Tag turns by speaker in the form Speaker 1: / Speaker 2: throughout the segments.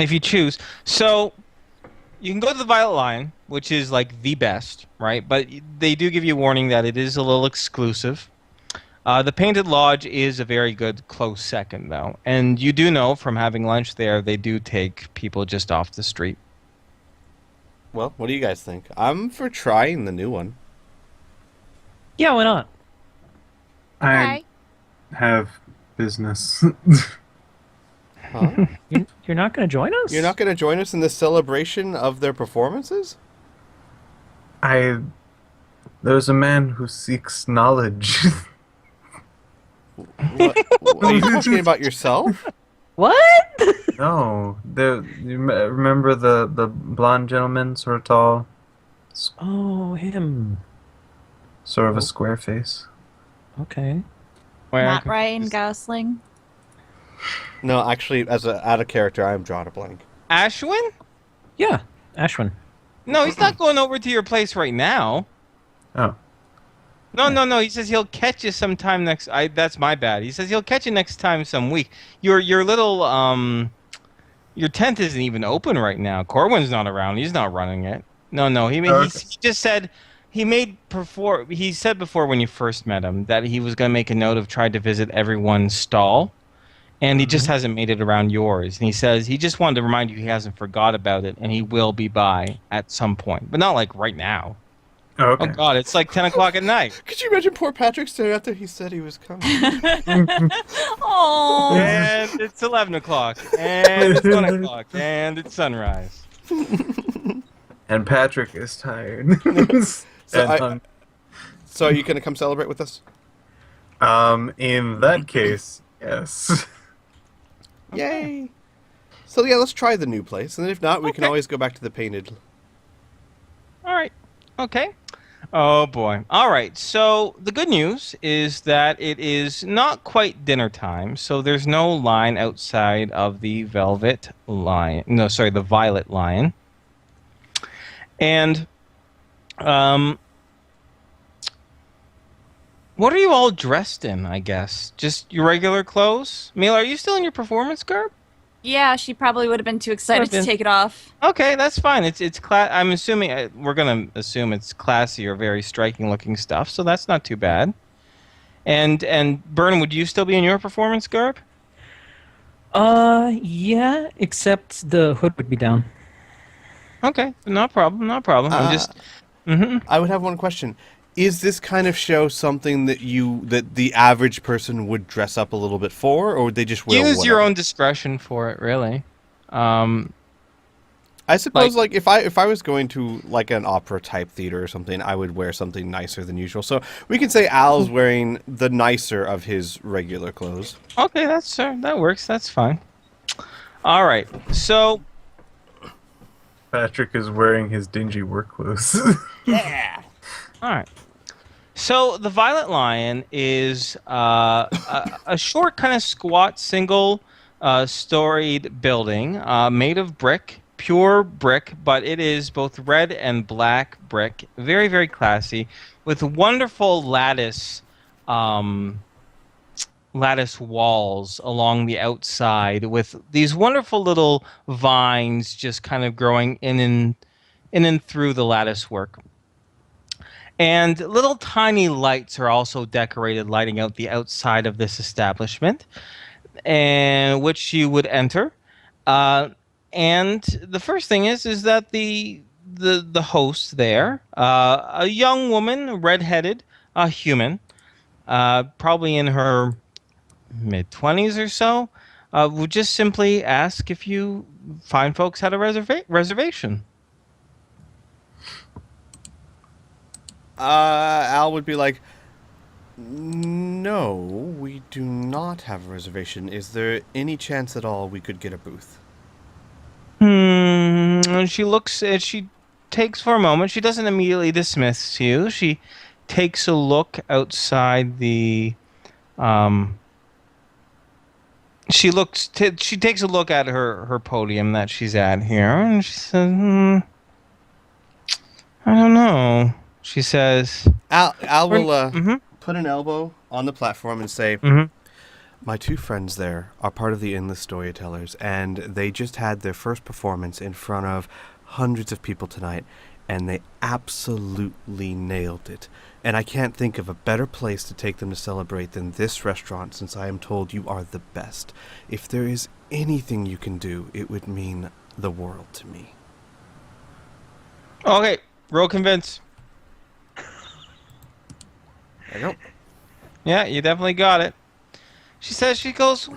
Speaker 1: if you choose. So you can go to the Violet Lion, which is like the best, right? But they do give you a warning that it is a little exclusive. The Painted Lodge is a very good close second, though. And you do know from having lunch there, they do take people just off the street.
Speaker 2: Well, what do you guys think? I'm for trying the new one.
Speaker 3: Yeah, why not?
Speaker 4: I
Speaker 5: Okay.
Speaker 4: have business.
Speaker 2: Huh?
Speaker 3: You're not going to join us?
Speaker 2: You're not going to join us in the celebration of their performances?
Speaker 4: I There's a man who seeks knowledge.
Speaker 2: What? Are you talking about yourself?
Speaker 3: What?
Speaker 4: No, remember the blonde gentleman, sort of tall,
Speaker 3: Oh, him.
Speaker 4: sort of a
Speaker 2: Oh.
Speaker 4: square face.
Speaker 3: Okay.
Speaker 1: Where I'm
Speaker 5: Not Ryan
Speaker 1: confused.
Speaker 5: Gosling.
Speaker 2: No, actually, as a out of character, I am drawing a blank.
Speaker 1: Ashwin?
Speaker 3: Yeah, Ashwin.
Speaker 1: No, he's not going over to your place right now.
Speaker 4: Oh,
Speaker 1: No. He says he'll catch you sometime next. That's my bad. He says he'll catch you next time some week. Your little your tent isn't even open right now. Corwin's not around. He's not running it. No. He just said he said before when you first met him that he was going to make a note of trying to visit everyone's stall, and he just hasn't made it around yours. And he says he just wanted to remind you he hasn't forgot about it, and he will be by at some point, but not like right now.
Speaker 4: oh,
Speaker 1: Oh
Speaker 4: okay.
Speaker 1: God, it's like 10 o'clock at night.
Speaker 2: Could you imagine poor Patrick staring after he said he was coming?
Speaker 5: Oh.
Speaker 1: And it's 11 o'clock, and it's 1 o'clock, and it's sunrise.
Speaker 4: And Patrick is tired.
Speaker 2: So
Speaker 4: And
Speaker 2: I-
Speaker 4: hung-
Speaker 2: So are you going to come celebrate with us?
Speaker 4: in that case, yes.
Speaker 2: Yay! So yeah, let's try the new place, and then if not, we can
Speaker 1: Okay.
Speaker 2: always go back to the painted.
Speaker 1: All right. Okay. Oh boy. All right. So the good news is that it is not quite dinner time, so there's no line outside of the Velvet Lion. No, sorry, the Violet Lion. And what are you all dressed in, I guess? Just your regular clothes? Mila, are you still in your performance garb?
Speaker 5: Yeah, she probably would have been too excited
Speaker 1: Would've been.
Speaker 5: to take it off.
Speaker 1: Okay, that's fine. It's I'm assuming we're gonna assume it's classy or very striking looking stuff, so that's not too bad. And Byrne, would you still be in your performance garb?
Speaker 3: Yeah, except the hood would be down.
Speaker 1: Okay, no problem, no problem. I'm just.
Speaker 2: I would have one question. Is this kind of show something that the average person would dress up a little bit for, or would they just wear
Speaker 1: Use your
Speaker 2: whatever?
Speaker 1: own discretion for it, really. Um,
Speaker 2: I suppose, like if I was going to like an opera type theater or something, I would wear something nicer than usual. So we can say Al's wearing the nicer of his regular clothes.
Speaker 1: okay, that works. That's fine. All right, so
Speaker 4: Patrick is wearing his dingy work clothes.
Speaker 1: all right. So the Violet Lion is a short, kind of squat, single storied building made of brick, pure brick, but it is both red and black brick. Very, very classy, with wonderful lattice walls along the outside, with these wonderful little vines just kind of growing in and through the lattice work. And little tiny lights are also decorated, lighting out the outside of this establishment, and which you would enter. Uh, and the first thing is that the host there, a young woman, redheaded, a human, probably in her mid-20s or so, would just simply ask if you fine folks had a reservation.
Speaker 2: Al would be like, "No, we do not have a reservation. Is there any chance at all we could get a booth?"
Speaker 1: And she looks. She takes for a moment. She doesn't immediately dismiss you. She takes a look outside the. She takes a look at her podium that she's at here, and she says, "I don't know." She says,
Speaker 2: Al will
Speaker 1: Mhm.
Speaker 2: put an elbow on the platform and say,
Speaker 1: Mhm.
Speaker 2: My two friends there are part of the Endless Storytellers, and they just had their first performance in front of hundreds of people tonight, and they absolutely nailed it. And I can't think of a better place to take them to celebrate than this restaurant, since I am told you are the best. If there is anything you can do, it would mean the world to me.
Speaker 1: Okay, roll convince.
Speaker 2: There you go.
Speaker 1: Yeah, you definitely got it. She goes,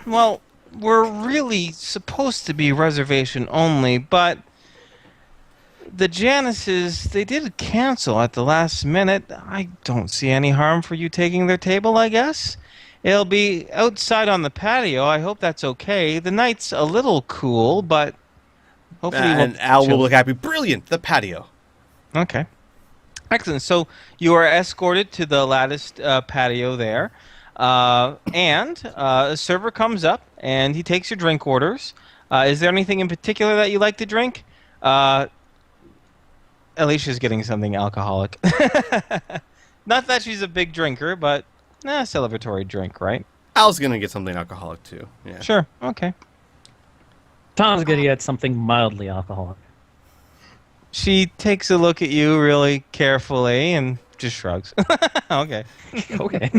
Speaker 1: well, we're really supposed to be reservation only, but the Janices, they did cancel at the last minute. I don't see any harm for you taking their table, I guess. It'll be outside on the patio. I hope that's okay. The night's a little cool, but hopefully it won't
Speaker 2: And
Speaker 1: be
Speaker 2: Al will
Speaker 1: chilly.
Speaker 2: look happy. Brilliant! The patio.
Speaker 1: Okay. Excellent. So you are escorted to the latticed patio there. And a server comes up and he takes your drink orders. Is there anything in particular that you like to drink? Alicia's getting something alcoholic. Not that she's a big drinker, but celebratory drink, right?
Speaker 2: Al's gonna get something alcoholic too. Yeah.
Speaker 1: Sure. Okay.
Speaker 3: Tom's gonna get something mildly alcoholic.
Speaker 1: She takes a look at you really carefully and just shrugs. Okay.
Speaker 3: Okay.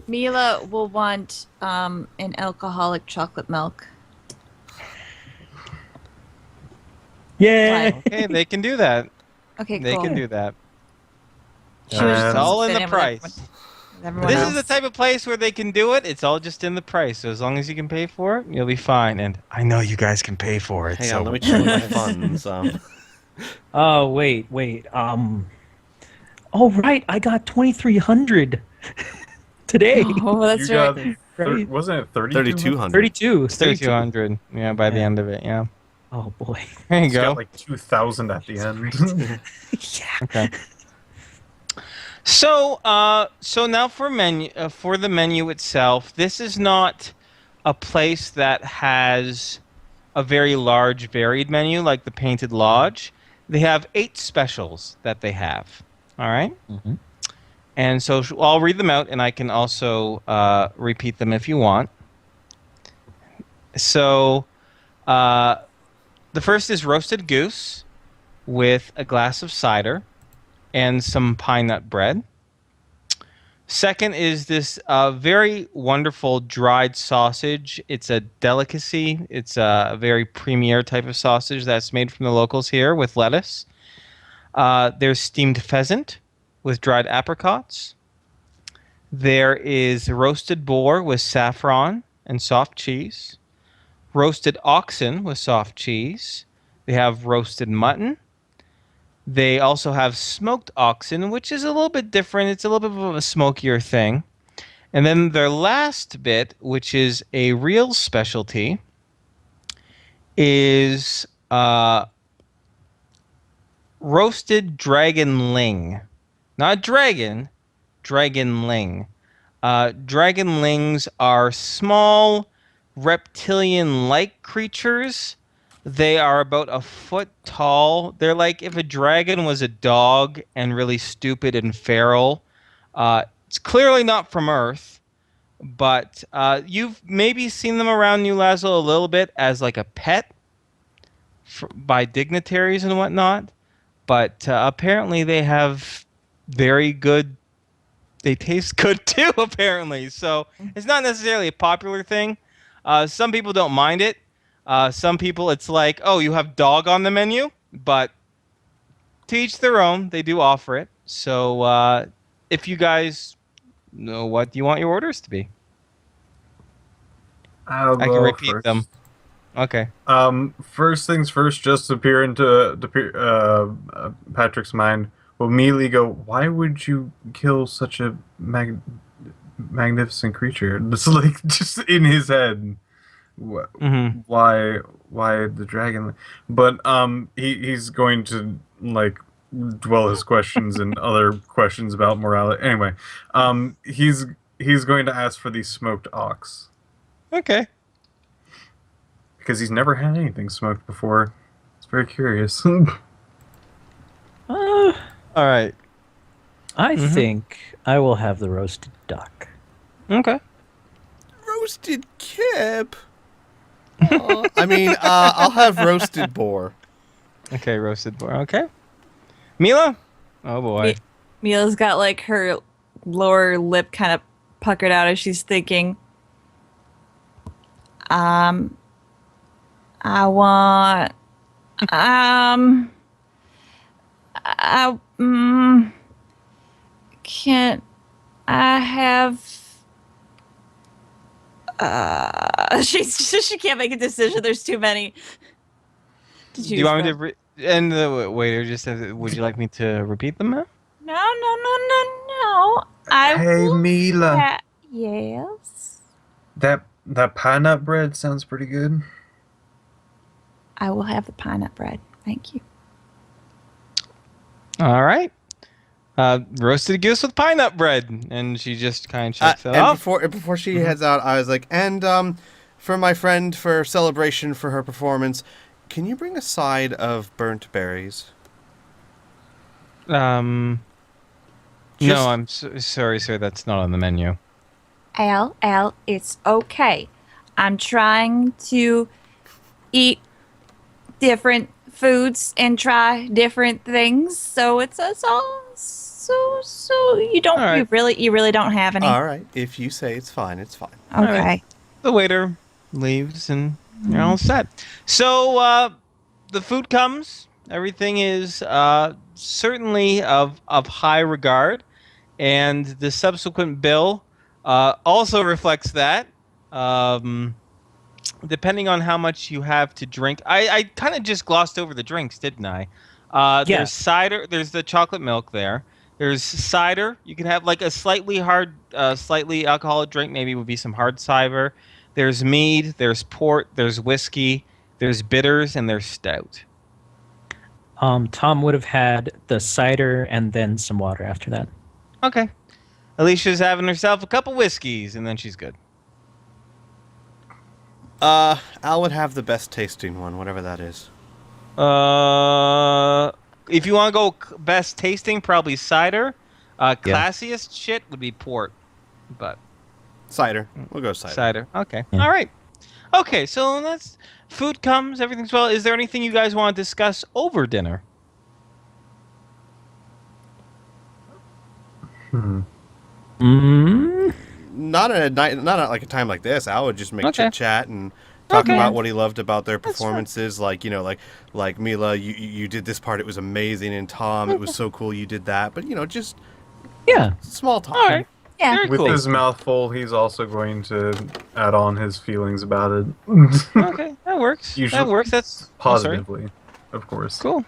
Speaker 5: Mila will want an alcoholic chocolate milk.
Speaker 3: Yeah.
Speaker 1: Okay, they can do that.
Speaker 5: Okay,
Speaker 1: They
Speaker 5: cool.
Speaker 1: can do that.
Speaker 5: She was
Speaker 4: It's
Speaker 5: just
Speaker 1: all in
Speaker 5: fit
Speaker 1: the
Speaker 5: with
Speaker 1: price.
Speaker 5: with everyone
Speaker 1: This
Speaker 5: else.
Speaker 1: is the type of place where they can do it. It's all just in the price. So as long as you can pay for it, you'll be fine. And I know you guys can pay for it.
Speaker 2: Hang
Speaker 1: so
Speaker 2: on, let me check my funds.
Speaker 3: Oh wait. Oh right, I got 2,300 today.
Speaker 5: Oh, that's
Speaker 4: you
Speaker 5: right.
Speaker 4: got,
Speaker 3: Right.
Speaker 4: wasn't it
Speaker 2: 3,200.
Speaker 3: 32.
Speaker 1: it's 3,200. Yeah, by the
Speaker 3: Yeah.
Speaker 1: end of it. Yeah.
Speaker 3: Oh boy.
Speaker 1: There you
Speaker 4: It's
Speaker 1: go.
Speaker 4: got like 2,000 at the end.
Speaker 3: Yeah.
Speaker 1: Okay. So, so now for the menu itself, this is not a place that has a very large varied menu like the Painted Lodge. They have 8 specials that they have. All right.
Speaker 3: Mm-hmm.
Speaker 1: And so I'll read them out, and I can also repeat them if you want. So, the first is roasted goose with a glass of cider and some pine nut bread. Second is this very wonderful dried sausage. It's a delicacy. It's a very premier type of sausage that's made from the locals here with lettuce. There's steamed pheasant with dried apricots. There is roasted boar with saffron and soft cheese. Roasted oxen with soft cheese. They have roasted mutton. They also have smoked oxen, which is a little bit different. It's a little bit of a smokier thing. And then their last bit, which is a real specialty, is roasted dragon ling. Not dragon, dragon ling. Dragon lings are small reptilian-like creatures. They are about a foot tall. They're like if a dragon was a dog and really stupid and feral. It's clearly not from Earth, but you've maybe seen them around New Lazo a little bit as like a pet by dignitaries and whatnot. But apparently they have very good. They taste good too, apparently. So it's not necessarily a popular thing. Some people don't mind it. Some people, it's like, oh, you have dog on the menu, but to each their own. They do offer it. So if you guys know what you want your orders to be,
Speaker 4: I'll
Speaker 1: I can
Speaker 4: go
Speaker 1: repeat
Speaker 4: first.
Speaker 1: them. Okay.
Speaker 4: First things first, just to peer into Patrick's mind, will immediately go, why would you kill such a magnificent creature? It's like just in his head.
Speaker 1: Mm-hmm.
Speaker 4: Why the dragon? But he's going to like dwell his questions and other questions about morality. Anyway, he's going to ask for the smoked ox
Speaker 1: Okay.
Speaker 4: because he's never had anything smoked before. It's very curious.
Speaker 1: All right.
Speaker 3: I
Speaker 1: Mhm.
Speaker 3: think I will have the roasted duck.
Speaker 1: Okay.
Speaker 2: roasted kip. Aw. I mean, I'll have roasted boar.
Speaker 1: Okay, roasted boar. Okay. Mila? Oh boy.
Speaker 5: Mila's got like her lower lip kind of puckered out as she's thinking. I want. Can't I have? She can't make a decision. There's too many. To
Speaker 1: Do you want me to? And the waiter just says, "Would you like me to repeat them?" Ma'am?
Speaker 5: No, no, no, no, no. I
Speaker 4: Hey,
Speaker 5: will
Speaker 4: Mila.
Speaker 5: yes.
Speaker 4: That pineapple bread sounds pretty good.
Speaker 5: I will have the pineapple bread. Thank you.
Speaker 1: All right. Roasted goose with pineapple bread, and she just kind of checks it
Speaker 2: And
Speaker 1: off.
Speaker 2: before she heads out, I was like, and for my friend for celebration for her performance, can you bring a side of burnt berries?
Speaker 1: No,
Speaker 2: Just-
Speaker 1: I'm sorry, sir. That's not on the menu.
Speaker 5: Al, it's okay. I'm trying to eat different foods and try different things, so it's all so you don't
Speaker 1: All right.
Speaker 5: you really don't have any.
Speaker 2: All right, if you say it's fine, it's fine.
Speaker 5: Okay.
Speaker 1: right. The waiter leaves, and you're all set. So the food comes. Everything is certainly of high regard, and the subsequent bill also reflects that. Depending on how much you have to drink, I kind of just glossed over the drinks, didn't I?
Speaker 3: Yeah.
Speaker 1: There's cider. There's the chocolate milk there. There's cider. You can have like a slightly hard, slightly alcoholic drink. Maybe would be some hard cider. There's mead. There's port. There's whiskey. There's bitters, and there's stout.
Speaker 3: Tom would have had the cider and then some water after that.
Speaker 1: Okay. Alicia's having herself a couple whiskeys, and then she's good.
Speaker 2: Al would have the best tasting one, whatever that is.
Speaker 1: If you want to go best tasting, probably cider. Classiest shit would be port, but
Speaker 2: Cider. We'll go cider.
Speaker 1: cider. Okay.
Speaker 3: Yeah.
Speaker 1: All right. Okay. So that's food comes. Everything's well. Is there anything you guys want to discuss over dinner?
Speaker 3: Mm,
Speaker 2: Not at a night, not at like a time like this. Al would just make
Speaker 1: Okay.
Speaker 2: chit chat and talk
Speaker 1: Okay.
Speaker 2: about what he loved about their
Speaker 1: That's fine.
Speaker 2: performances. Like like Mila, you did this part. It was amazing, and Tom, it was so cool you did that. But just
Speaker 3: yeah.
Speaker 2: small talk.
Speaker 1: All right.
Speaker 5: Yeah.
Speaker 1: Very
Speaker 4: With
Speaker 1: cool.
Speaker 4: his mouth full, he's also going to add on his feelings about it.
Speaker 1: Okay, that works.
Speaker 4: Usually-
Speaker 1: That works. That's I'm sorry.
Speaker 4: Positively, of course.
Speaker 1: Cool.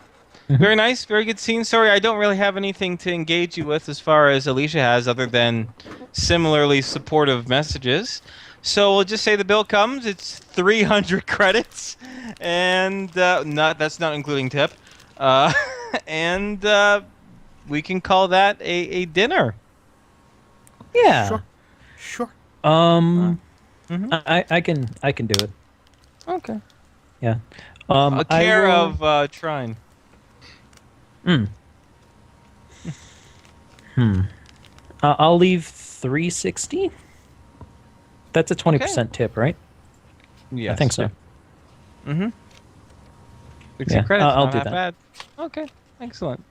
Speaker 1: Very nice. Very good scene. Sorry, I don't really have anything to engage you with as far as Alicia has, other than similarly supportive messages. So we'll just say the bill comes. It's 300 credits, and that's not including tip. And we can call that a dinner.
Speaker 3: Yeah.
Speaker 2: Sure. Sure.
Speaker 1: Mhm.
Speaker 3: I can do it.
Speaker 1: Okay.
Speaker 3: Yeah.
Speaker 1: A
Speaker 3: I
Speaker 1: care
Speaker 3: will-
Speaker 1: of Trine.
Speaker 3: I'll leave 360. That's a 20% tip, right?
Speaker 1: Yes.
Speaker 3: I think so.
Speaker 1: Mm-hmm. 60
Speaker 3: Yeah,
Speaker 1: credits.
Speaker 3: I'll
Speaker 1: not
Speaker 3: do
Speaker 1: half
Speaker 3: that.
Speaker 1: bad. Okay, excellent.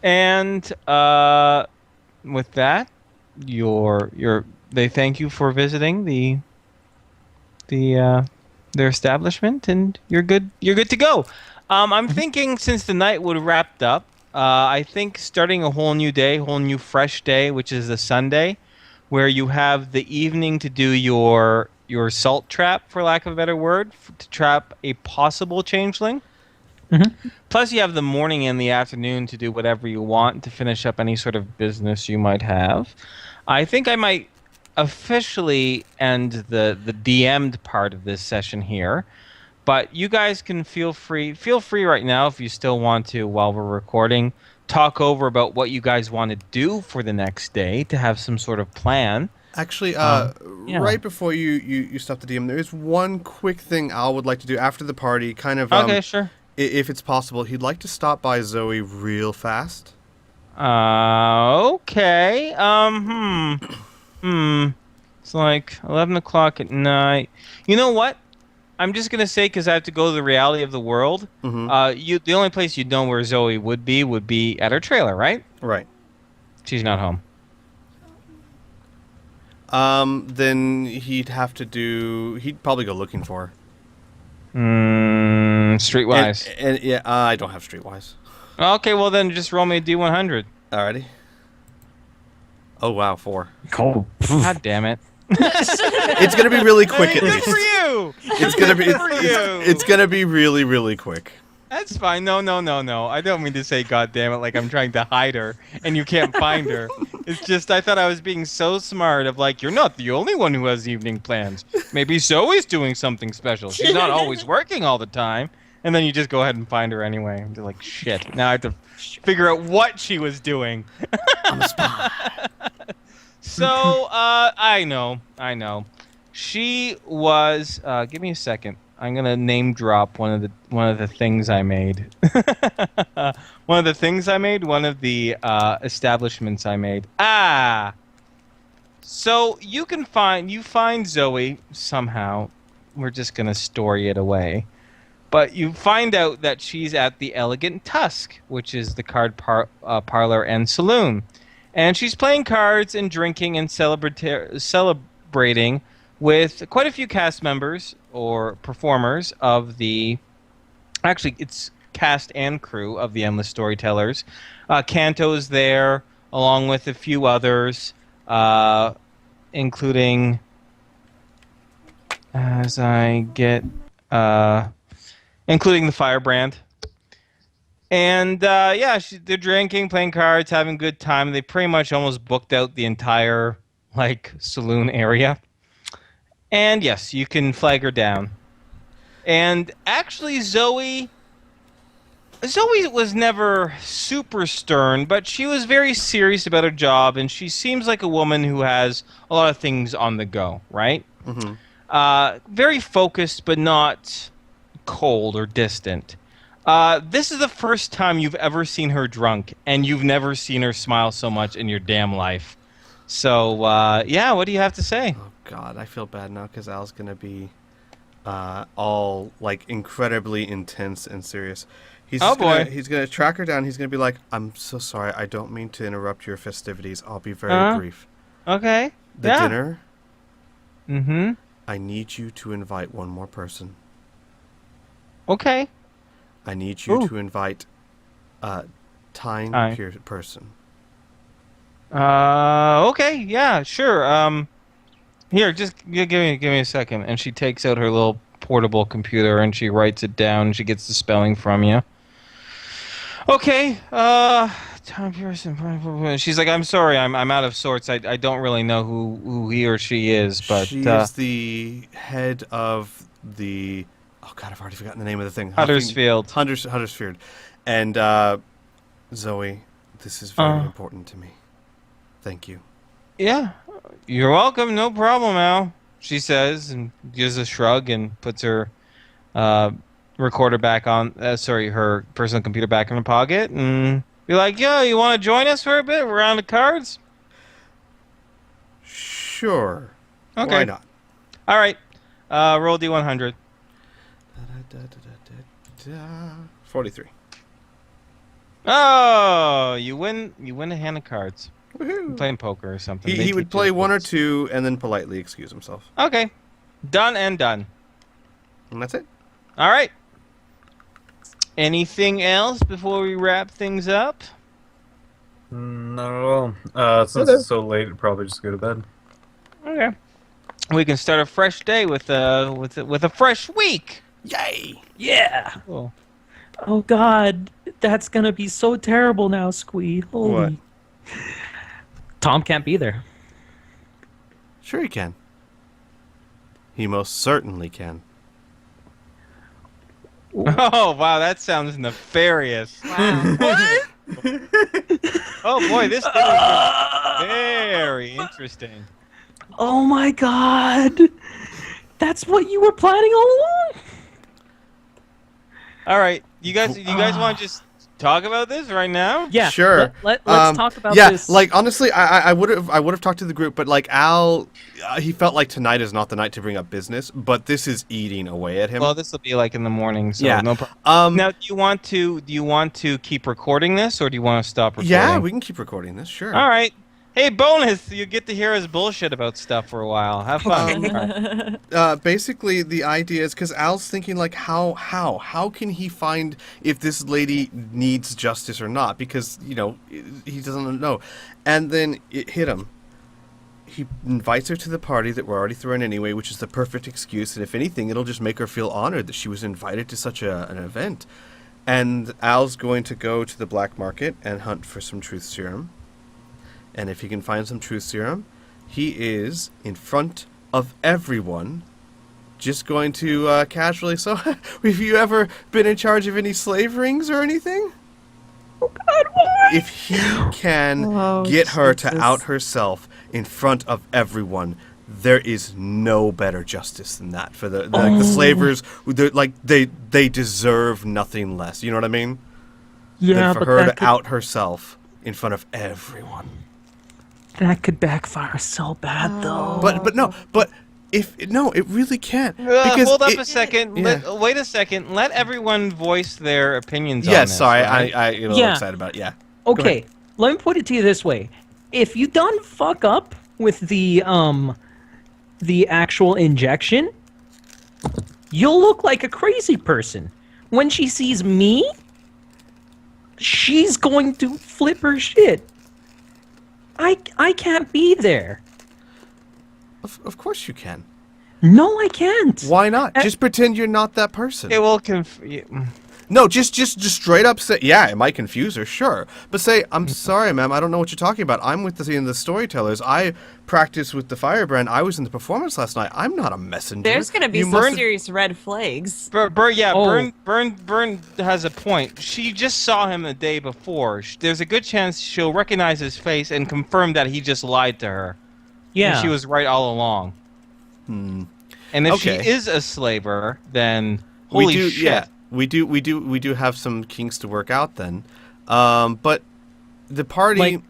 Speaker 1: And with that, they thank you for visiting their establishment, and you're good. You're good to go. I'm thinking since the night would have wrapped up, I think starting a whole new day, whole new fresh day, which is a Sunday, where you have the evening to do your salt trap, for lack of a better word, to trap a possible changeling. Plus, you have the morning and the afternoon to do whatever you want to finish up any sort of business you might have. I think I might officially end the DM'd part of this session here, but you guys can feel free right now if you still want to, while we're recording, talk over about what you guys want to do for the next day to have some sort of plan.
Speaker 2: Actually,
Speaker 3: yeah.
Speaker 2: right before you stop the DM, there is one quick thing Al would like to do after the party. Kind of.
Speaker 1: Okay, sure.
Speaker 2: If it's possible, he'd like to stop by Zoe real fast.
Speaker 1: Okay. It's like 11 o'clock at night. You know what? I'm just gonna say because I have to go to the reality of the world.
Speaker 2: Mm-hmm.
Speaker 1: The only place you'd know where Zoe would be at her trailer, right?
Speaker 2: Right.
Speaker 1: She's not home.
Speaker 2: Then he'd have to do. He'd probably go looking for her.
Speaker 1: Streetwise.
Speaker 2: And yeah, I don't have Streetwise.
Speaker 1: Okay, well then just roll me a D100.
Speaker 2: Alrighty. Oh wow, 4.
Speaker 3: Oh,
Speaker 1: God damn it.
Speaker 2: It's gonna be really quick at
Speaker 1: Good
Speaker 2: least.
Speaker 1: for you.
Speaker 2: It's gonna be.
Speaker 1: Good for you.
Speaker 2: It's gonna be really, really quick.
Speaker 1: That's fine. No. I don't mean to say God damn it like I'm trying to hide her and you can't find her. It's just I thought I was being so smart of like, you're not the only one who has evening plans. Maybe Zoe's doing something special. She's not always working all the time. And then you just go ahead and find her anyway. I'm just like, shit. Now I have to figure out what she was doing.
Speaker 2: I'm a spy.
Speaker 1: So, I know. She was. Give me a second. I'm gonna name drop one of the things I made. One of the things I made. One of the establishments I made. So you find Zoe somehow. We're just gonna story it away. But you find out that she's at the Elegant Tusk, which is the card parlor and saloon. And she's playing cards and drinking and celebrating with quite a few cast members or performers of the... Actually, it's cast and crew of the Endless Storytellers. Kanto's there, along with a few others, including... As I get... including the Firebrand. And they're drinking, playing cards, having a good time. They pretty much almost booked out the entire saloon area. And yes, you can flag her down. And actually, Zoe was never super stern, but she was very serious about her job, and she seems like a woman who has a lot of things on the go, right?
Speaker 2: Mm-hmm.
Speaker 1: Very focused, but not cold or distant. This is the first time you've ever seen her drunk, and you've never seen her smile so much in your damn life. So, what do you have to say?
Speaker 2: Oh God, I feel bad now because Al's gonna be all incredibly intense and serious. He's gonna track her down. He's gonna be like, "I'm so sorry. I don't mean to interrupt your festivities. I'll be very brief.
Speaker 1: Okay.
Speaker 2: The dinner.
Speaker 1: Mm-hmm.
Speaker 2: I need you to invite one more person.
Speaker 1: Okay.
Speaker 2: I need you to invite a time period person.
Speaker 1: Okay, yeah, sure. Here, just give me a second. And she takes out her little portable computer and she writes it down. She gets the spelling from you. Okay, time person. She's like, I'm sorry, I'm out of sorts. I don't really know who he or she is, but
Speaker 2: she is the head of the. Oh God, I've already forgotten the name of the thing.
Speaker 1: Huddersfield.
Speaker 2: Huddersfield, and Zoe, this is very important to me. Thank you.
Speaker 1: Yeah, you're welcome. No problem, Al. She says and gives a shrug and puts her recorder back on. Her personal computer back in her pocket, and be like, "Yo, you want to join us for a bit? We're on the cards."
Speaker 2: Sure.
Speaker 1: Okay.
Speaker 2: Why not?
Speaker 1: All right. Roll D100.
Speaker 2: 43.
Speaker 1: Oh, you win a hand of cards.
Speaker 2: Woohoo.
Speaker 1: Playing poker or something.
Speaker 2: He would play one or two and then politely excuse himself.
Speaker 1: Okay. Done and done.
Speaker 2: And that's it.
Speaker 1: All right. Anything else before we wrap things up?
Speaker 4: Not at all. Since it's so late, I'd probably just go to bed.
Speaker 1: Okay. We can start a fresh day with a fresh week.
Speaker 2: Yay!
Speaker 3: yeah.
Speaker 1: Cool.
Speaker 3: Oh God, that's gonna be so terrible now, Squee. Holy.
Speaker 2: What?
Speaker 3: Tom can't be there.
Speaker 2: Sure he can. He most certainly can.
Speaker 1: Oh wow, that sounds nefarious.
Speaker 5: Wow.
Speaker 1: What? Oh boy, this thing is very interesting.
Speaker 3: Oh my God, that's what you were planning all along.
Speaker 1: All right, you guys want to just talk about this right now?
Speaker 3: Yeah,
Speaker 2: Sure.
Speaker 3: Let's talk about
Speaker 2: yeah,
Speaker 3: this.
Speaker 2: like honestly, I would have talked to the group, but like Al, he felt like tonight is not the night to bring up business, but this is eating away at him.
Speaker 1: Well, this will be like in the morning, so
Speaker 2: Yeah.
Speaker 1: no problem.
Speaker 2: Now,
Speaker 1: Now, do you want to keep recording this, or do you want to stop recording?
Speaker 2: yeah, we can keep recording this. Sure.
Speaker 1: All right. Hey, bonus! You get to hear us bullshit about stuff for a while. Have fun. All right.
Speaker 2: Basically, the idea is because Al's thinking like, how can he find if this lady needs justice or not? Because he doesn't know, and then it hit him. He invites her to the party that we're already throwing anyway, which is the perfect excuse. And if anything, it'll just make her feel honored that she was invited to such an event. And Al's going to go to the black market and hunt for some truth serum. And if he can find some truth serum, he is in front of everyone just going to casually, so have you ever been in charge of any slave rings or anything?
Speaker 3: Oh God, why?
Speaker 2: If he can
Speaker 5: Oh,
Speaker 2: get her to
Speaker 5: Jesus.
Speaker 2: out herself in front of everyone, there is no better justice than that for the slavers. They deserve nothing less. You know what I mean?
Speaker 3: Yeah,
Speaker 2: Than for
Speaker 3: but
Speaker 2: her
Speaker 3: that
Speaker 2: to
Speaker 3: could,
Speaker 2: out herself in front of everyone.
Speaker 3: that could backfire so bad, though.
Speaker 2: But it really can't. Because
Speaker 1: Hold up
Speaker 2: it-
Speaker 1: a second.
Speaker 2: yeah.
Speaker 1: Wait a second. Let everyone voice their opinions on
Speaker 2: Yes,
Speaker 1: this.
Speaker 2: sorry,
Speaker 1: right?
Speaker 2: I get a little
Speaker 3: Yeah.
Speaker 2: excited about it. Yeah.
Speaker 3: Okay, let me put it to you this way: if you done fuck up with the actual injection, you'll look like a crazy person. When she sees me, she's going to flip her shit. I can't be there.
Speaker 2: Of course you can.
Speaker 3: No, I can't.
Speaker 2: Why not? Just pretend you're not that person.
Speaker 1: It will
Speaker 2: No, just straight up say, yeah, it might confuse her, sure. But say, I'm sorry, ma'am, I don't know what you're talking about. I'm with the storytellers. I practiced with the Firebrand. I was in the performance last night. I'm not a messenger.
Speaker 5: There's gonna be
Speaker 2: You
Speaker 5: some
Speaker 2: must have-
Speaker 5: serious red flags.
Speaker 3: Oh.
Speaker 1: Burn has a point. She just saw him the day before. There's a good chance she'll recognize his face and confirm that he just lied to her.
Speaker 3: Yeah.
Speaker 1: And she was right all along. And if
Speaker 2: Okay.
Speaker 1: she is a slaver, then holy
Speaker 2: we do,
Speaker 1: shit.
Speaker 2: yeah. We do have some kinks to work out then. But the party...
Speaker 3: Like,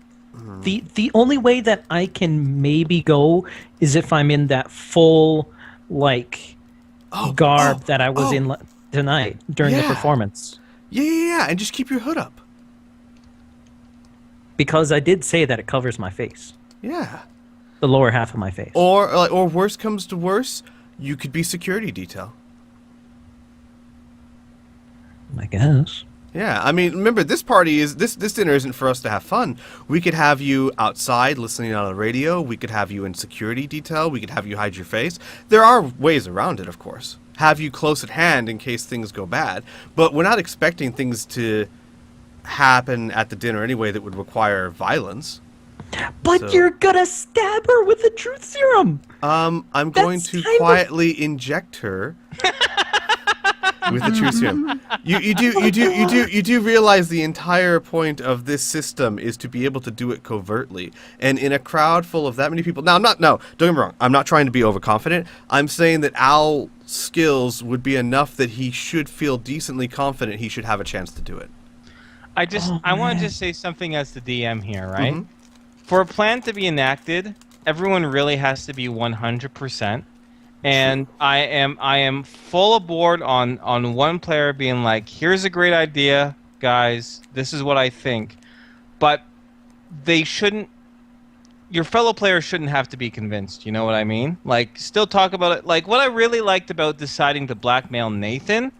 Speaker 3: the only way that I can maybe go is if I'm in that full garb that I was in tonight during the
Speaker 2: Yeah.
Speaker 3: performance.
Speaker 2: Yeah, and just keep your hood up.
Speaker 3: Because I did say that it covers my face.
Speaker 2: Yeah.
Speaker 3: The lower half of my face.
Speaker 2: Or worse comes to worse, you could be security detail.
Speaker 3: I guess.
Speaker 2: Yeah, I mean, remember, this dinner isn't for us to have fun. We could have you outside listening on the radio. We could have you in security detail. We could have you hide your face. There are ways around it, of course. Have you close at hand in case things go bad. But we're not expecting things to happen at the dinner anyway that would require violence.
Speaker 3: But
Speaker 2: So-
Speaker 3: you're gonna stab her with the truth serum.
Speaker 2: I'm going
Speaker 3: That's
Speaker 2: to
Speaker 3: kind of-
Speaker 2: quietly inject her with the truth serum. You do realize the entire point of this system is to be able to do it covertly, and in a crowd full of that many people. Now, don't get me wrong. I'm not trying to be overconfident. I'm saying that Al's skills would be enough that he should feel decently confident he should have a chance to do it.
Speaker 1: I want to just say something as the DM here, right?
Speaker 2: Mhm.
Speaker 1: For a plan to be enacted, everyone really has to be 100%. And I am full aboard on one player being like, here's a great idea, guys. This is what I think. But they shouldn't your fellow players shouldn't have to be convinced, you know what I mean? Like, still talk about it. Like, what I really liked about deciding to blackmail Nathan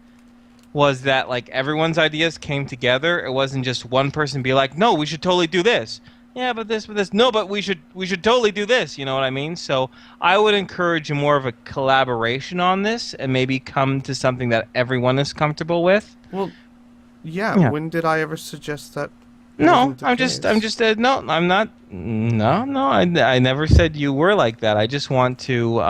Speaker 1: was that, like, everyone's ideas came together. It wasn't just one person be like, no, we should totally do this. Yeah, but this. No, but we should totally do this. You know what I mean? So I would encourage more of a collaboration on this and maybe come to something that everyone is comfortable with.
Speaker 2: Well, yeah. When did I ever suggest that?
Speaker 1: No,
Speaker 2: wasn't the
Speaker 1: I'm
Speaker 2: case?
Speaker 1: just no, I'm not. No, I never said you were like that. I just want to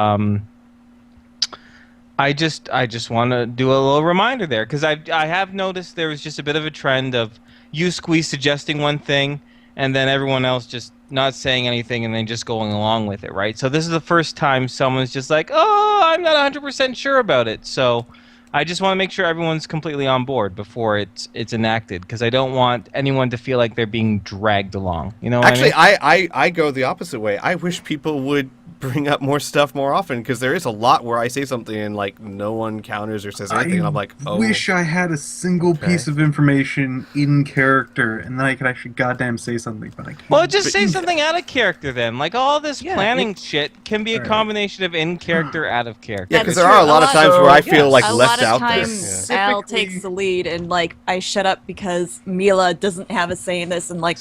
Speaker 1: I just want to do a little reminder there because I have noticed there was just a bit of a trend of you Squeeze suggesting one thing and then everyone else just not saying anything and then just going along with it, right? So this is the first time someone's just like, oh, I'm not 100% sure about it. So I just want to make sure everyone's completely on board before it's enacted, because I don't want anyone to feel like they're being dragged along. You know what
Speaker 2: Actually,
Speaker 1: I mean?
Speaker 2: I go the opposite way. I wish people would bring up more stuff more often, because there is a lot where I say something and like no one counters or says anything, and I'm like, oh.
Speaker 4: wish I had a single
Speaker 2: Okay.
Speaker 4: piece of information in character, and then I could actually goddamn say something, but I can't.
Speaker 1: Well, just say something out of character then. Like all this
Speaker 3: Yeah,
Speaker 1: planning shit can be a
Speaker 4: Alright.
Speaker 1: combination of in character, out of character.
Speaker 2: Yeah,
Speaker 5: That's
Speaker 2: because there are a
Speaker 5: true.
Speaker 2: lot
Speaker 5: A
Speaker 2: of
Speaker 5: lot-
Speaker 2: times where I
Speaker 4: So,
Speaker 2: feel
Speaker 4: yes.
Speaker 2: like
Speaker 5: a
Speaker 2: left
Speaker 5: lot
Speaker 2: out
Speaker 5: of
Speaker 2: there.
Speaker 5: times
Speaker 2: Yeah.
Speaker 5: Al
Speaker 4: Specifically-
Speaker 5: takes the lead, and like I shut up because Mila doesn't have a say in this, and like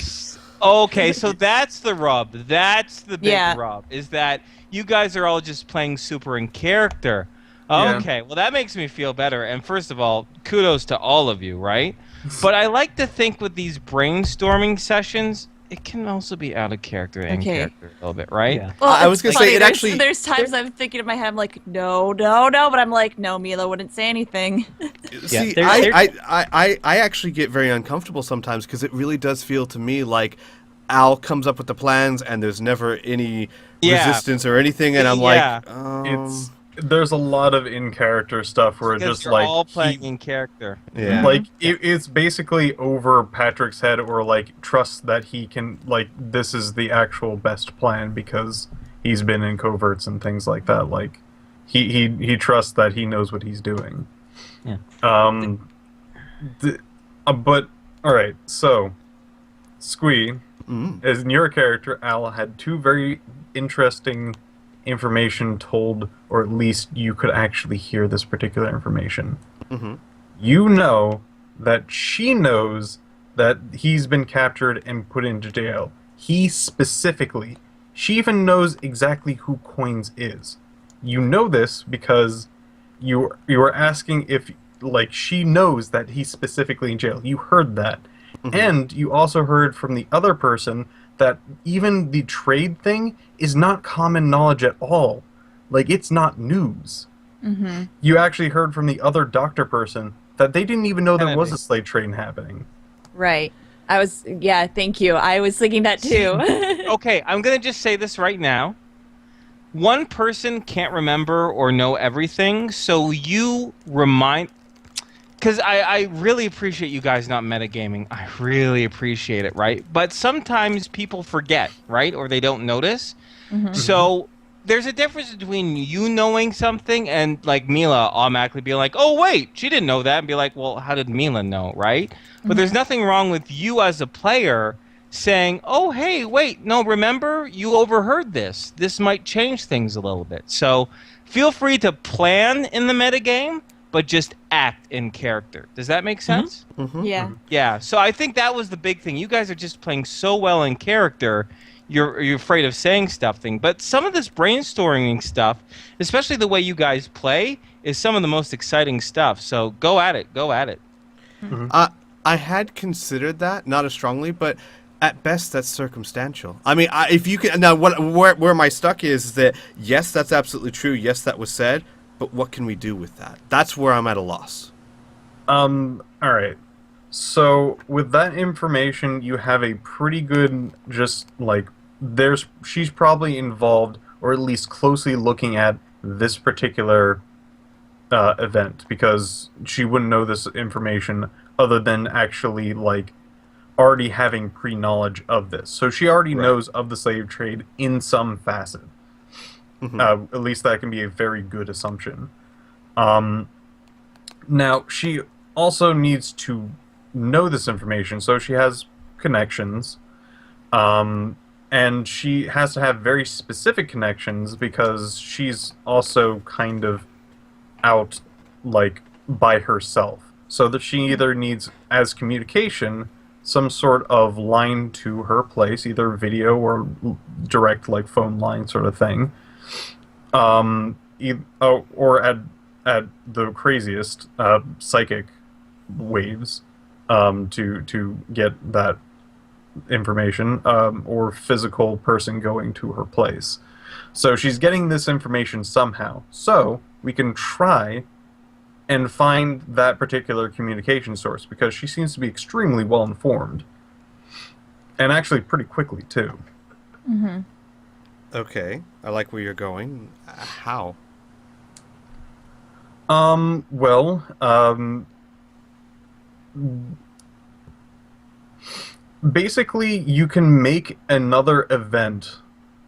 Speaker 1: Okay, so that's the rub. That's the big
Speaker 5: Yeah.
Speaker 1: rub. Is that you guys are all just playing super in character.
Speaker 4: Yeah.
Speaker 1: Okay, well that makes me feel better. And first of all, kudos to all of you, right? But I like to think with these brainstorming sessions, it can also be out of character and in
Speaker 5: Okay.
Speaker 1: character a little bit, right?
Speaker 3: Yeah.
Speaker 5: well,
Speaker 2: I was
Speaker 5: it's
Speaker 2: gonna
Speaker 5: funny,
Speaker 2: say, it
Speaker 5: there's-
Speaker 2: actually-
Speaker 5: There's times I'm thinking in my head, I'm like, no, but I'm like, no, Mila wouldn't say anything.
Speaker 2: See,
Speaker 3: there-
Speaker 2: I actually get very uncomfortable sometimes, because it really does feel to me like Al comes up with the plans and there's never any
Speaker 1: Yeah.
Speaker 2: resistance or anything, and I'm
Speaker 1: Yeah.
Speaker 2: like,
Speaker 4: There's a lot of in character stuff where it
Speaker 1: Because
Speaker 4: just
Speaker 1: you're
Speaker 4: like
Speaker 1: all playing in character.
Speaker 2: yeah.
Speaker 4: like it's basically over Patrick's head, or like trust that he can, like, this is the actual best plan because he's been in coverts and things like that. Like he trusts that he knows what he's doing.
Speaker 3: Yeah.
Speaker 4: But all right, so Squee,
Speaker 2: Mm.
Speaker 4: as in your character, Al had two very interesting information told, or at least you could actually hear this particular information.
Speaker 2: Mhm.
Speaker 4: You know that she knows that he's been captured and put into jail. He specifically. She even knows exactly who Coins is. You know this because you were asking if, like, she knows that he's specifically in jail. You heard that. And you also heard from the other person that even the trade thing is not common knowledge at all. Like, it's not news.
Speaker 5: Mm-hmm.
Speaker 4: You actually heard from the other doctor person that they didn't even know there was
Speaker 1: Kennedy.
Speaker 4: a slave train happening.
Speaker 5: Right. Yeah, thank you. I was thinking that too.
Speaker 1: Okay, I'm gonna just say this right now. One person can't remember or know everything, so you remind. Because I really appreciate you guys not metagaming. I really appreciate it, right? But sometimes people forget, right? Or they don't notice. So there's a difference between you knowing something and like Mila automatically being like, oh, wait, she didn't know that. And be like, well, how did Mila know, right? But there's nothing wrong with you as a player saying, oh, hey, wait, no, remember, you overheard this. This might change things a little bit. So feel free to plan in the metagame, but just act in character. Does that make sense?
Speaker 5: Yeah.
Speaker 1: Yeah. So I think that was the big thing. You guys are just playing so well in character. You're afraid of saying something. But some of this brainstorming stuff, especially the way you guys play, is some of the most exciting stuff. So go at it. Go at it.
Speaker 2: I had considered that, not as strongly, but at best that's circumstantial. I mean, if you can now, where my stuck is that yes, that's absolutely true. Yes, that was said, but what can we do with that? That's where I'm at a loss.
Speaker 4: All right. So with that information, you have a pretty good, just like, she's probably involved, or at least closely looking at this particular event, because she wouldn't know this information other than actually, like, already having pre-knowledge of this. So she already
Speaker 2: Right.
Speaker 4: knows of the slave trade in some facet. At least that can be a very good assumption. Now, she also needs to know this information, so she has connections. And she has to have very specific connections because she's also kind of out, like, by herself. So that she either needs, as communication, some sort of line to her place, either video or direct, like, phone line sort of thing. Or at the craziest, psychic waves, to get that information, or physical person going to her place. So she's getting this information somehow. So we can try and find that particular communication source, because she seems to be extremely well informed. And actually pretty quickly, too.
Speaker 2: Okay, I like where you're going. How?
Speaker 4: Well, basically, you can make another event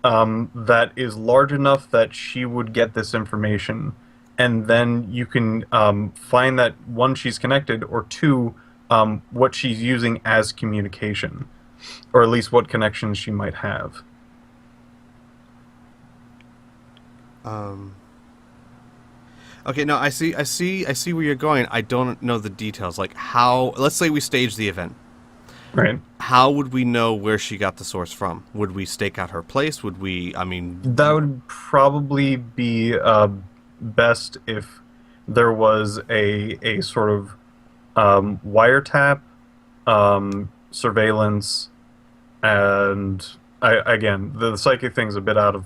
Speaker 4: that is large enough that she would get this information, and then you can find that one, she's connected, or two, what she's using as communication, or at least what connections she might have.
Speaker 2: Okay, no, I see where you're going. I don't know the details. Like how, let's say we stage the event.
Speaker 4: Right.
Speaker 2: How would we know where she got the source from? Would we stake out her place? Would we, I mean...
Speaker 4: That would probably be best if there was a sort of wiretap, surveillance, and again, the psychic thing's a bit out of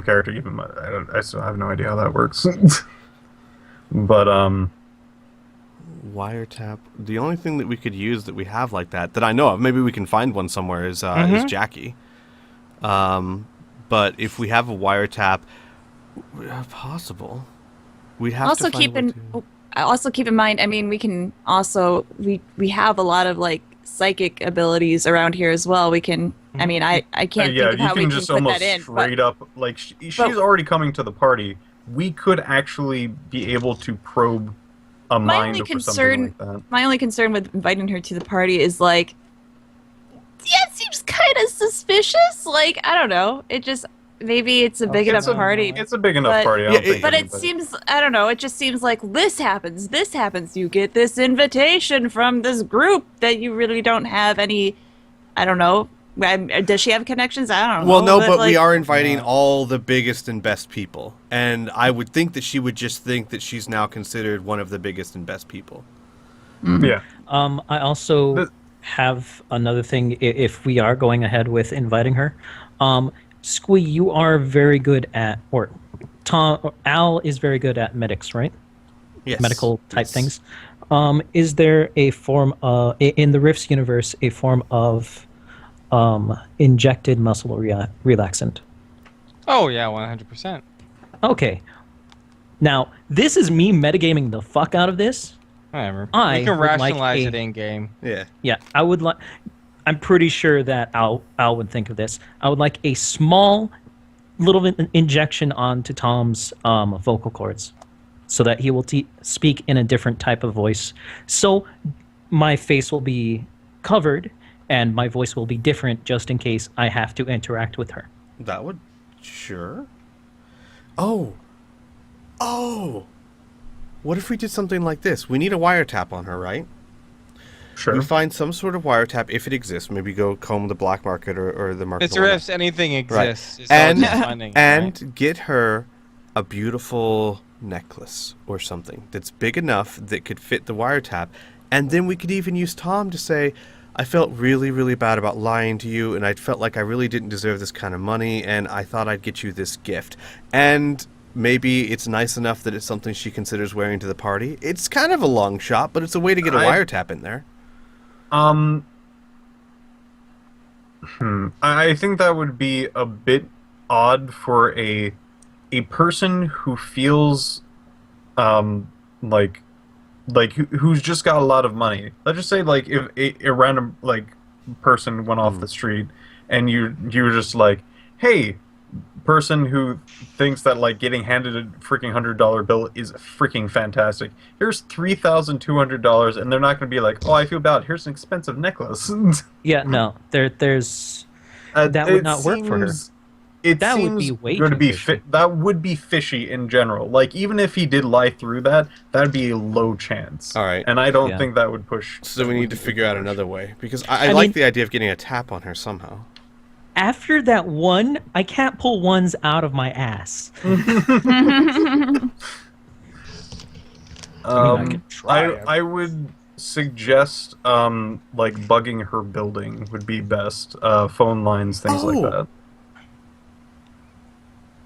Speaker 4: character. Even I still have no idea how that works. But
Speaker 2: Wiretap. The only thing that we could use that we have like that I know of, maybe we can find one somewhere, is Jackie. But if we have a wiretap, possible, we'd have
Speaker 5: Also
Speaker 2: to find
Speaker 5: keep
Speaker 2: one
Speaker 5: in
Speaker 2: too.
Speaker 5: also keep in mind. I mean, we can also we have a lot of like psychic abilities around here as well. We can. I mean, I can't
Speaker 4: yeah,
Speaker 5: think of
Speaker 4: you
Speaker 5: how we
Speaker 4: can
Speaker 5: can
Speaker 4: just
Speaker 5: put
Speaker 4: almost
Speaker 5: that in.
Speaker 4: straight up like she's already coming to the party. We could actually be able to probe a
Speaker 5: My
Speaker 4: mind
Speaker 5: only
Speaker 4: or something like that.
Speaker 5: my only concern with inviting her to the party is like, yeah, it seems kind of suspicious. Like, I don't know. It just maybe it's a big enough party.
Speaker 4: It's a big enough
Speaker 5: But-
Speaker 4: party. I
Speaker 2: Yeah,
Speaker 4: don't think
Speaker 5: But it
Speaker 4: anybody-
Speaker 5: seems, I don't know, it just seems like this happens. You get this invitation from this group that you really don't have any, I don't know. Does she have connections? I don't know.
Speaker 2: Well, no, but we
Speaker 5: like,
Speaker 2: are inviting all the biggest and best people. And I would think that she would just think that she's now considered one of the biggest and best people.
Speaker 4: Yeah.
Speaker 3: I also
Speaker 4: The-
Speaker 3: have another thing. If we are going ahead with inviting her, Squee, you are very good at, or Al is very good at medics, right?
Speaker 2: Yes.
Speaker 3: Medical type
Speaker 2: Yes.
Speaker 3: things. Is there a form in the Rifts universe, a form of injected muscle relaxant?
Speaker 1: Oh yeah, 100%.
Speaker 3: Okay. Now, this is me metagaming the fuck out of this.
Speaker 1: Whatever.
Speaker 3: I
Speaker 1: We can
Speaker 3: would like
Speaker 1: rationalize
Speaker 3: a-
Speaker 1: it in game.
Speaker 2: Yeah.
Speaker 3: Yeah, I would like. I'm pretty sure that Al would think of this. I would like a small little injection onto Tom's vocal cords, so that he will speak in a different type of voice. So my face will be covered, and my voice will be different, just in case I have to interact with her.
Speaker 2: That would... Sure. Oh. Oh. What if we did something like this? We need a wiretap on her, right?
Speaker 4: Sure.
Speaker 2: We find some sort of wiretap, if it exists. Maybe go comb the black market or the market.
Speaker 1: It's
Speaker 2: or whatnot.
Speaker 1: if anything exists. It's
Speaker 2: And
Speaker 1: all just finding,
Speaker 2: and
Speaker 1: right?
Speaker 2: get her a beautiful necklace or something that's big enough that could fit the wiretap, and then we could even use Tom to say, I felt really, really bad about lying to you, and I felt like I really didn't deserve this kind of money, and I thought I'd get you this gift. And maybe it's nice enough that it's something she considers wearing to the party. It's kind of a long shot, but it's a way to get a wiretap in there.
Speaker 4: I think that would be a bit odd for a person who feels who's just got a lot of money. Let's just say like if a random like person went off the street and you were just like, hey, person who thinks that like getting handed a freaking $100 bill is freaking fantastic. Here's $3,200, and they're not going to be like, oh, I feel bad. Here's an expensive necklace.
Speaker 3: Yeah, no, there's that would not work for her.
Speaker 4: That
Speaker 3: would be way
Speaker 4: going to
Speaker 3: too
Speaker 4: be
Speaker 3: fishy.
Speaker 4: that would be fishy in general. Like even if he did lie through that, that'd be a low chance.
Speaker 2: All right.
Speaker 4: And I don't
Speaker 3: Yeah.
Speaker 4: think that would push.
Speaker 2: So we need to figure out another way, because I
Speaker 3: I
Speaker 2: like
Speaker 3: mean-
Speaker 2: the idea of getting a tap on her somehow.
Speaker 3: After that one, I can't pull ones out of my ass. I could try.
Speaker 4: I would suggest like bugging her building would be best. Phone lines, things like
Speaker 2: Oh.
Speaker 4: that.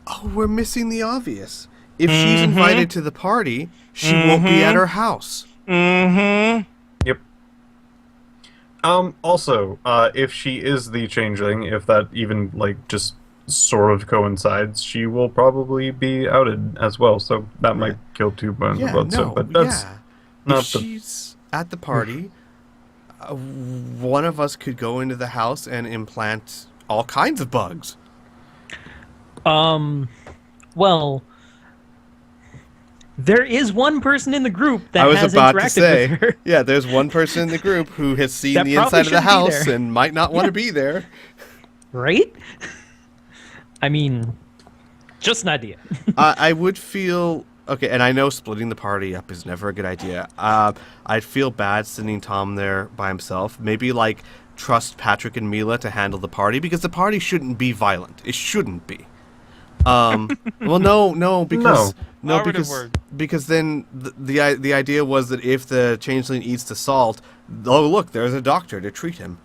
Speaker 2: Oh, we're missing the obvious. If she's invited to the party, she won't be at her house.
Speaker 1: Mm-hmm.
Speaker 4: Yep. Also, if she is the changeling, if that even like just sort of coincides, she will probably be outed as well. So that might kill two birds with one stone. But that's
Speaker 2: yeah.
Speaker 4: not
Speaker 2: If
Speaker 4: the.
Speaker 2: she's at the party, one of us could go into the house and implant all kinds of bugs.
Speaker 3: Well, there is one person in the group that
Speaker 2: I was
Speaker 3: has
Speaker 2: about to
Speaker 3: interacted
Speaker 2: say,
Speaker 3: with her.
Speaker 2: yeah, there's one person in the group who has seen
Speaker 3: That
Speaker 2: the
Speaker 3: probably
Speaker 2: inside of the
Speaker 3: shouldn't be
Speaker 2: house
Speaker 3: there.
Speaker 2: and might not want to be there.
Speaker 3: Right? I mean, just an idea.
Speaker 2: I would feel okay, and I know splitting the party up is never a good idea. I'd feel bad sending Tom there by himself. Maybe like trust Patrick and Mila to handle the party because the party shouldn't be violent. It shouldn't be. Well, no, because
Speaker 1: Operative word.
Speaker 2: because then the idea was that if the changeling eats the salt, oh look, there's a doctor to treat him.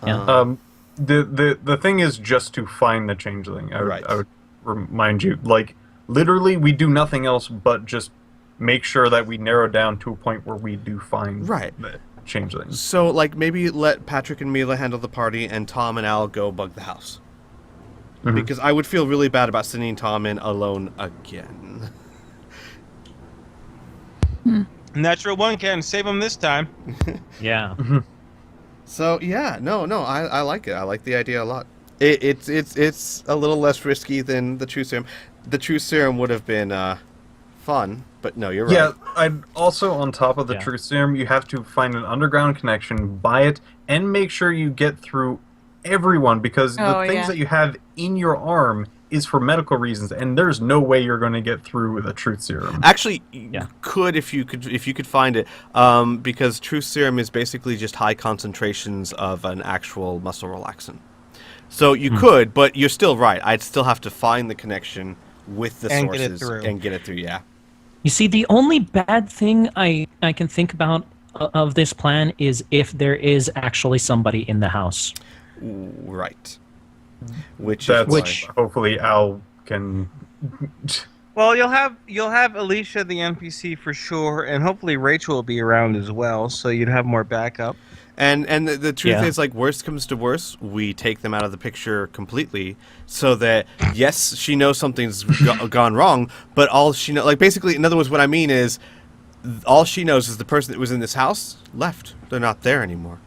Speaker 3: Yeah.
Speaker 4: The thing is just to find the changeling.
Speaker 2: Right.
Speaker 4: I would remind you, like, literally, we do nothing else but just make sure that we narrow down to a point where we do find
Speaker 2: Right.
Speaker 4: the changeling.
Speaker 2: So like maybe let Patrick and Mila handle the party, and Tom and Al go bug the house.
Speaker 4: Mhm.
Speaker 2: Because I would feel really bad about sending Tom in alone again.
Speaker 1: Natural one can save him this time.
Speaker 3: Yeah.
Speaker 2: So yeah, no, I like it. I like the idea a lot. It's a little less risky than the true serum. The true serum would have been fun, but no, you're right.
Speaker 4: Yeah, I'd also, on top of the
Speaker 3: Yeah.
Speaker 4: truth serum, you have to find an underground connection, buy it, and make sure you get through everyone, because the
Speaker 5: Oh,
Speaker 4: things
Speaker 5: yeah.
Speaker 4: that you have in your arm is for medical reasons, and there's no way you're going to get through with a truth serum.
Speaker 2: Actually, you
Speaker 3: Yeah.
Speaker 2: could if you could find it, because truth serum is basically just high concentrations of an actual muscle relaxant. So you could, but you're still right. I'd still have to find the connection with the
Speaker 1: And get it
Speaker 2: sources
Speaker 1: through.
Speaker 2: and get it through. Yeah.
Speaker 3: You see, the only bad thing I can think about of this plan is if there is actually somebody in the house.
Speaker 2: Right. Which
Speaker 4: That's
Speaker 2: is
Speaker 3: Which-
Speaker 4: hopefully Al can.
Speaker 1: Well, you'll have Alicia the NPC for sure, and hopefully Rachel will be around as well, so you'd have more backup.
Speaker 2: and the truth
Speaker 3: Yeah.
Speaker 2: is, like, worst comes to worst, we take them out of the picture completely, so that yes, she knows something's gone wrong, but all she know, like, basically, in other words, what I mean is, all she knows is the person that was in this house left. They're not there anymore.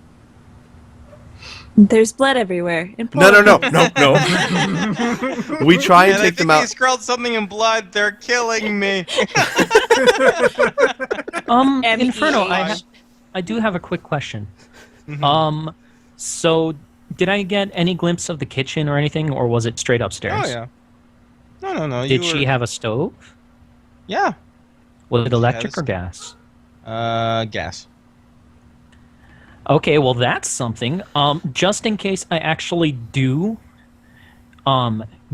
Speaker 5: There's blood everywhere. In
Speaker 2: No.
Speaker 5: Poland.
Speaker 2: We try and
Speaker 1: And I
Speaker 2: take
Speaker 1: think
Speaker 2: them
Speaker 1: he
Speaker 2: out.
Speaker 1: scrawled something in blood. They're killing me.
Speaker 3: Inferno,
Speaker 5: MEH.
Speaker 3: I do have a quick question. So did I get any glimpse of the kitchen or anything, or was it straight upstairs?
Speaker 1: Oh yeah. No.
Speaker 3: Did she have a stove?
Speaker 1: Yeah.
Speaker 3: Was it electric
Speaker 1: has-
Speaker 3: or gas?
Speaker 1: Gas.
Speaker 3: Okay, well that's something. Just in case I actually do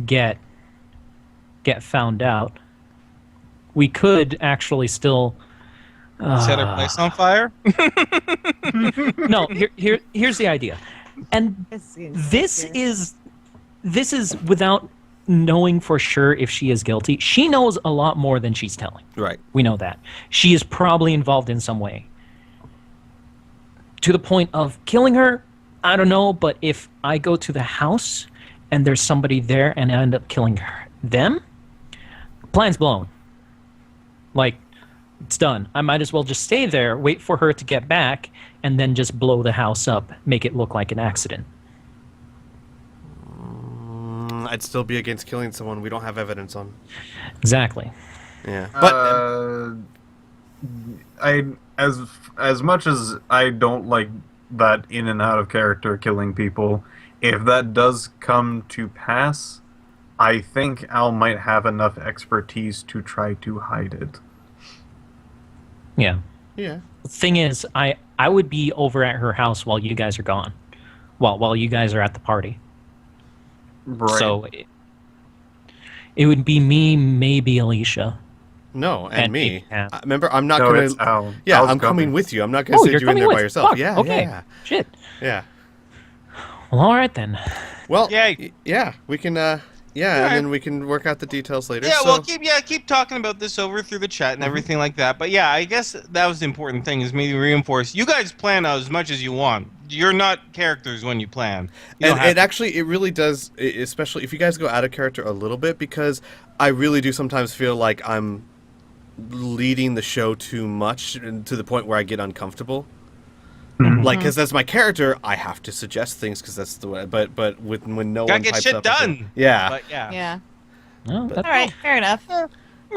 Speaker 3: get found out, we could actually still
Speaker 1: Set her place on fire.
Speaker 3: no, here's the idea. And this is without knowing for sure if she is guilty. She knows a lot more than she's telling.
Speaker 2: Right.
Speaker 3: We know that. She is probably involved in some way. To the point of killing her, I don't know, but if I go to the house and there's somebody there and I end up killing them, plan's blown. Like, it's done. I might as well just stay there, wait for her to get back, and then just blow the house up, make it look like an accident.
Speaker 2: I'd still be against killing someone we don't have evidence on.
Speaker 3: Exactly.
Speaker 2: Yeah. But
Speaker 4: I as much as I don't like that in and out of character killing people, if that does come to pass, I think Al might have enough expertise to try to hide it.
Speaker 3: Yeah.
Speaker 2: yeah.
Speaker 3: The thing is, I would be over at her house while you guys are gone. While you guys are at the party.
Speaker 4: Right.
Speaker 3: So it would be me, maybe Alicia.
Speaker 2: No, and
Speaker 3: And
Speaker 2: me.
Speaker 3: me, yeah.
Speaker 2: Remember, I'm not
Speaker 4: no,
Speaker 2: gonna.
Speaker 4: it's Al.
Speaker 2: Yeah,
Speaker 4: Al's
Speaker 2: I'm coming with you. I'm not gonna
Speaker 3: Oh,
Speaker 2: send
Speaker 3: you're
Speaker 2: you in
Speaker 3: coming
Speaker 2: there
Speaker 3: with.
Speaker 2: by yourself.
Speaker 3: Fuck,
Speaker 2: Yeah.
Speaker 3: okay.
Speaker 2: Yeah.
Speaker 3: Shit.
Speaker 2: Yeah.
Speaker 3: Well, all right then.
Speaker 2: Well.
Speaker 1: Yay.
Speaker 2: Yeah. We can. Yeah, and
Speaker 1: Alright.
Speaker 2: then we can work out the details later.
Speaker 1: Yeah,
Speaker 2: so,
Speaker 1: well, keep talking about this over through the chat and everything like that. But yeah, I guess that was the important thing is maybe reinforce. You guys plan out as much as you want. You're not characters when you plan. You don't
Speaker 2: and
Speaker 1: have
Speaker 2: it
Speaker 1: to.
Speaker 2: actually, it really does, especially if you guys go out of character a little bit, because I really do sometimes feel like I'm leading the show too much and to the point where I get uncomfortable. Like, because that's my character, I have to suggest things because that's the way. But when no
Speaker 1: Gotta
Speaker 2: one
Speaker 1: get
Speaker 2: pipes
Speaker 1: shit
Speaker 2: up and says-
Speaker 1: done.
Speaker 2: yeah.
Speaker 1: But yeah.
Speaker 5: Yeah.
Speaker 3: Oh,
Speaker 5: All
Speaker 3: that-
Speaker 5: right, fair enough.
Speaker 1: Yeah,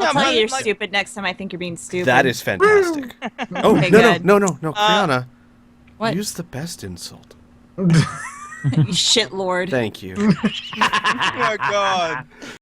Speaker 5: I'll tell you you're
Speaker 1: like-
Speaker 5: stupid next time I think you're being stupid.
Speaker 2: That is fantastic. Oh,
Speaker 5: Okay,
Speaker 2: no,
Speaker 5: good.
Speaker 2: no, Kriana.
Speaker 5: What?
Speaker 2: Use the best insult.
Speaker 5: You shit lord.
Speaker 2: Thank you.
Speaker 1: Oh my god.